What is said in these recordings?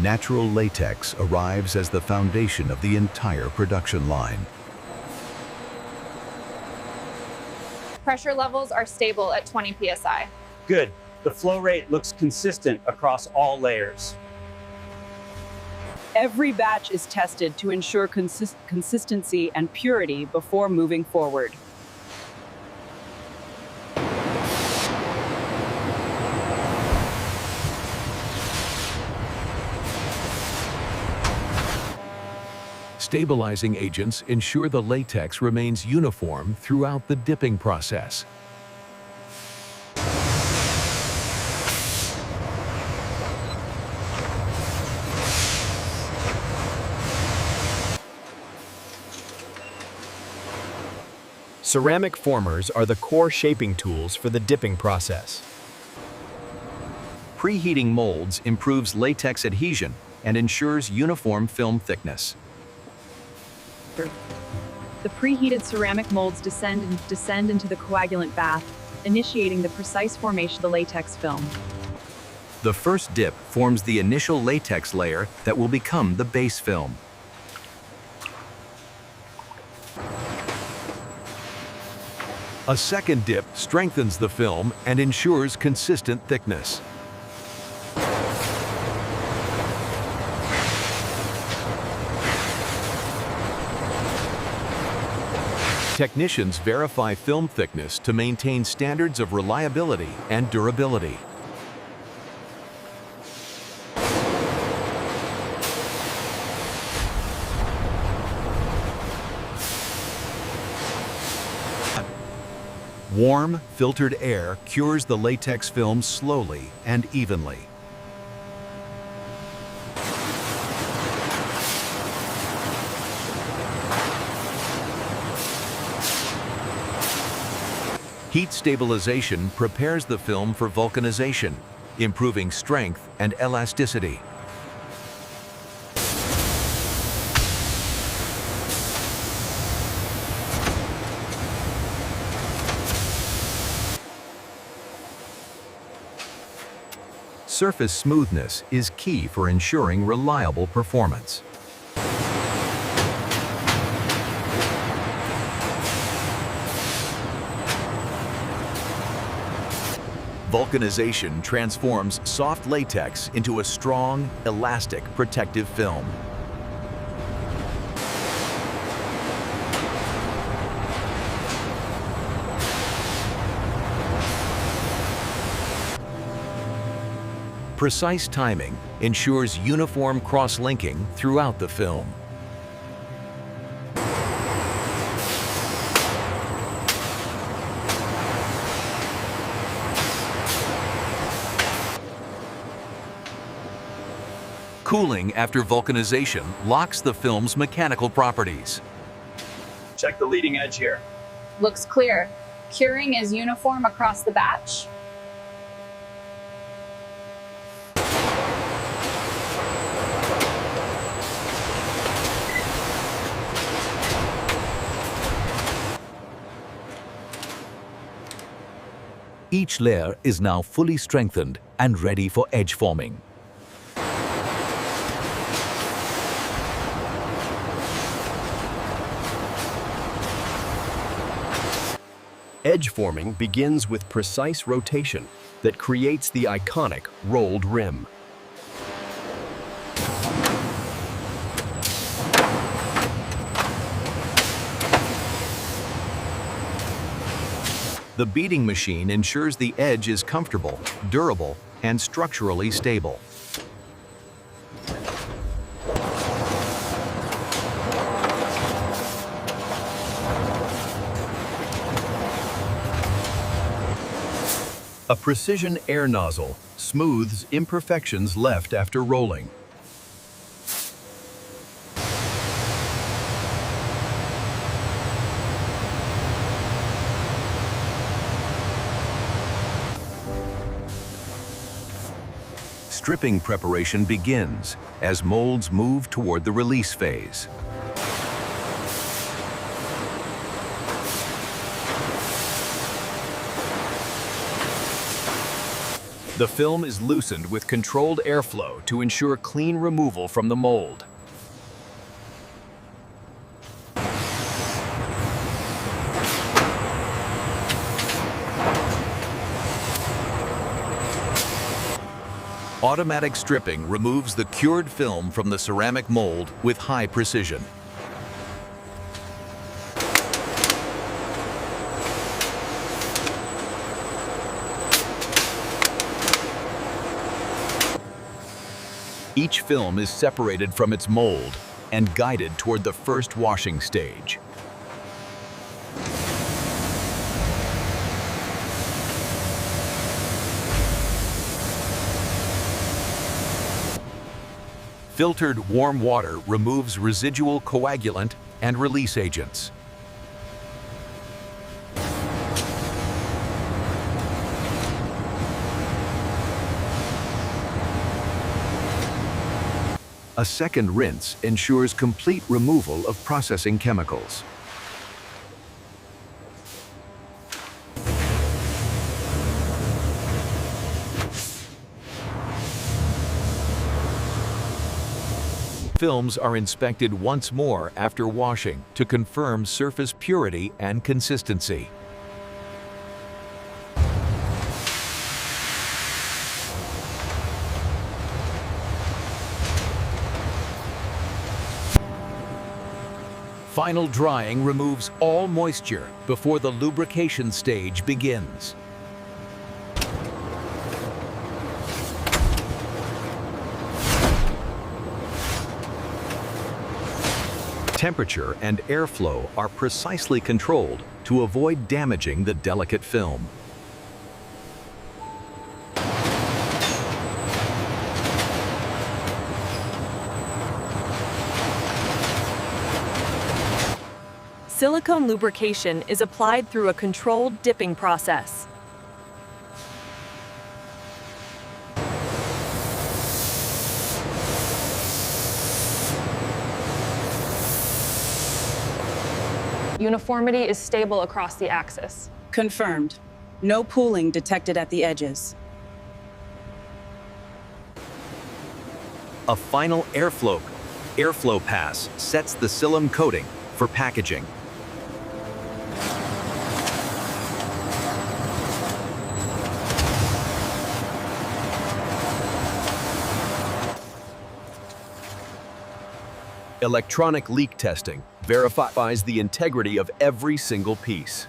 Natural latex arrives as the foundation of the entire production line. Pressure levels are stable at 20 psi. Good. The flow rate looks consistent across all layers. Every batch is tested to ensure consistency and purity before moving forward. Stabilizing agents ensure the latex remains uniform throughout the dipping process. Ceramic formers are the core shaping tools for the dipping process. Preheating molds improves latex adhesion and ensures uniform film thickness. The preheated ceramic molds descend into the coagulant bath, initiating the precise formation of the latex film. The first dip forms the initial latex layer that will become the base film. A second dip strengthens the film and ensures consistent thickness. Technicians verify film thickness to maintain standards of reliability and durability. Warm, filtered air cures the latex film slowly and evenly. Heat stabilization prepares the film for vulcanization, improving strength and elasticity. Surface smoothness is key for ensuring reliable performance. Vulcanization transforms soft latex into a strong, elastic, protective film. Precise timing ensures uniform cross-linking throughout the film. Cooling after vulcanization locks the film's mechanical properties. Check the leading edge here. Looks clear. Curing is uniform across the batch. Each layer is now fully strengthened and ready for edge forming. Edge forming begins with precise rotation that creates the iconic rolled rim. The beading machine ensures the edge is comfortable, durable, and structurally stable. A precision air nozzle smooths imperfections left after rolling. Stripping preparation begins as molds move toward the release phase. The film is loosened with controlled airflow to ensure clean removal from the mold. Automatic stripping removes the cured film from the ceramic mold with high precision. Each film is separated from its mold and guided toward the first washing stage. Filtered warm water removes residual coagulant and release agents. A second rinse ensures complete removal of processing chemicals. Films are inspected once more after washing to confirm surface purity and consistency. Final drying removes all moisture before the lubrication stage begins. Temperature and airflow are precisely controlled to avoid damaging the delicate film. Silicone lubrication is applied through a controlled dipping process. Uniformity is stable across the axis. Confirmed. No pooling detected at the edges. A final airflow pass sets the silicone coating for packaging. Electronic leak testing verifies the integrity of every single piece.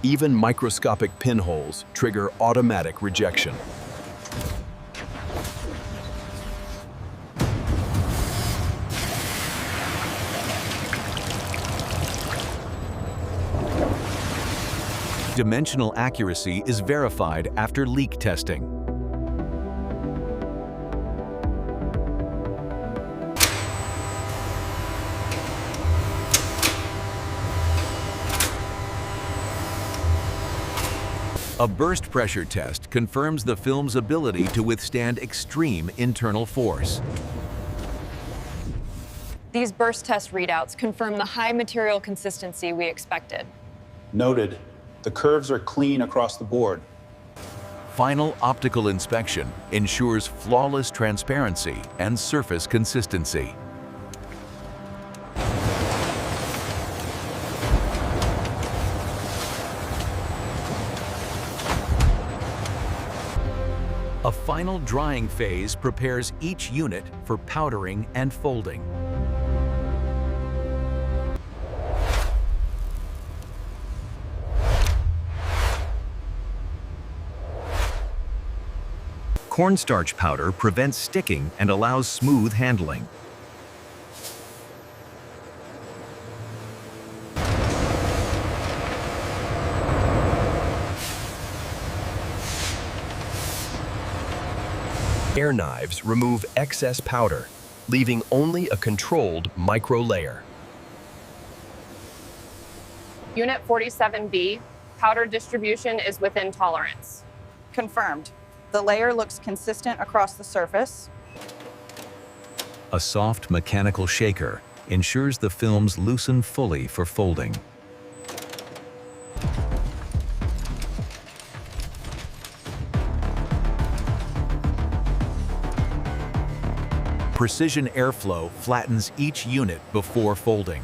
Even microscopic pinholes trigger automatic rejection. Dimensional accuracy is verified after leak testing. A burst pressure test confirms the film's ability to withstand extreme internal force. These burst test readouts confirm the high material consistency we expected. Noted. The curves are clean across the board. Final optical inspection ensures flawless transparency and surface consistency. A final drying phase prepares each unit for powdering and folding. Cornstarch powder prevents sticking and allows smooth handling. Air knives remove excess powder, leaving only a controlled micro layer. Unit 47B, powder distribution is within tolerance. Confirmed. The layer looks consistent across the surface. A soft mechanical shaker ensures the films loosen fully for folding. Precision airflow flattens each unit before folding.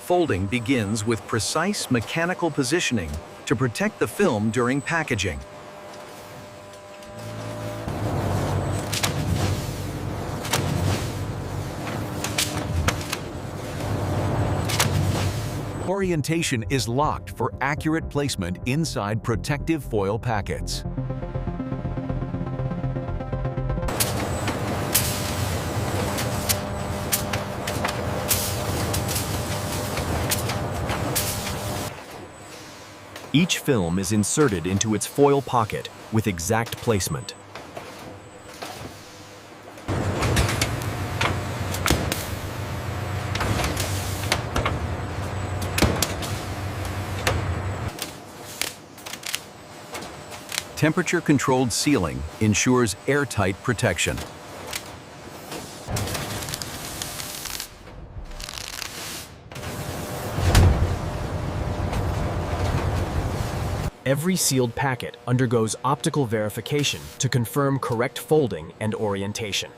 Folding begins with precise mechanical positioning to protect the film during packaging. Orientation is locked for accurate placement inside protective foil packets. Each film is inserted into its foil pocket with exact placement. Temperature-controlled sealing ensures airtight protection. Every sealed packet undergoes optical verification to confirm correct folding and orientation.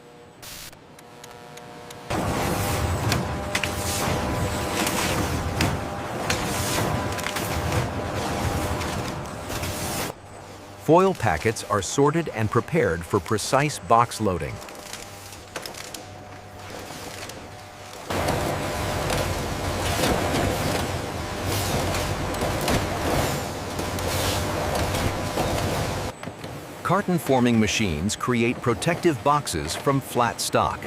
Foil packets are sorted and prepared for precise box loading. Carton-forming machines create protective boxes from flat stock.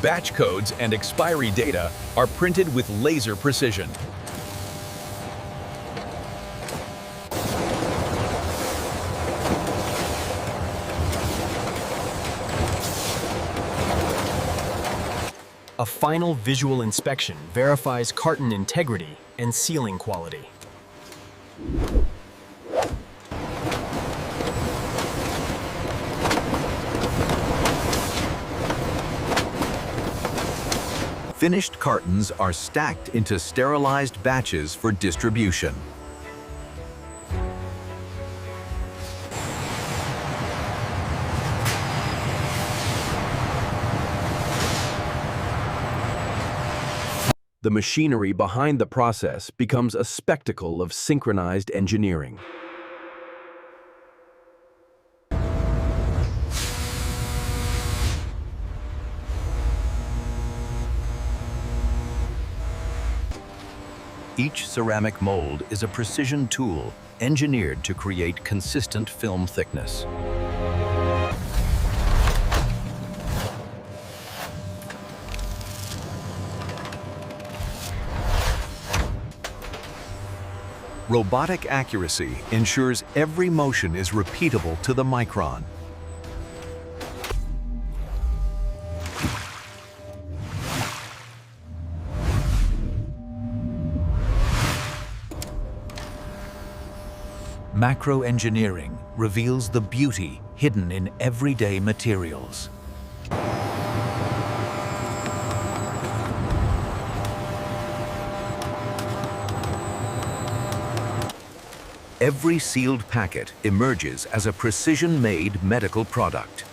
Batch codes and expiry data are printed with laser precision. A final visual inspection verifies carton integrity and sealing quality. Finished cartons are stacked into sterilized batches for distribution. The machinery behind the process becomes a spectacle of synchronized engineering. Each ceramic mold is a precision tool engineered to create consistent film thickness. Robotic accuracy ensures every motion is repeatable to the micron. Macro engineering reveals the beauty hidden in everyday materials. Every sealed packet emerges as a precision-made medical product.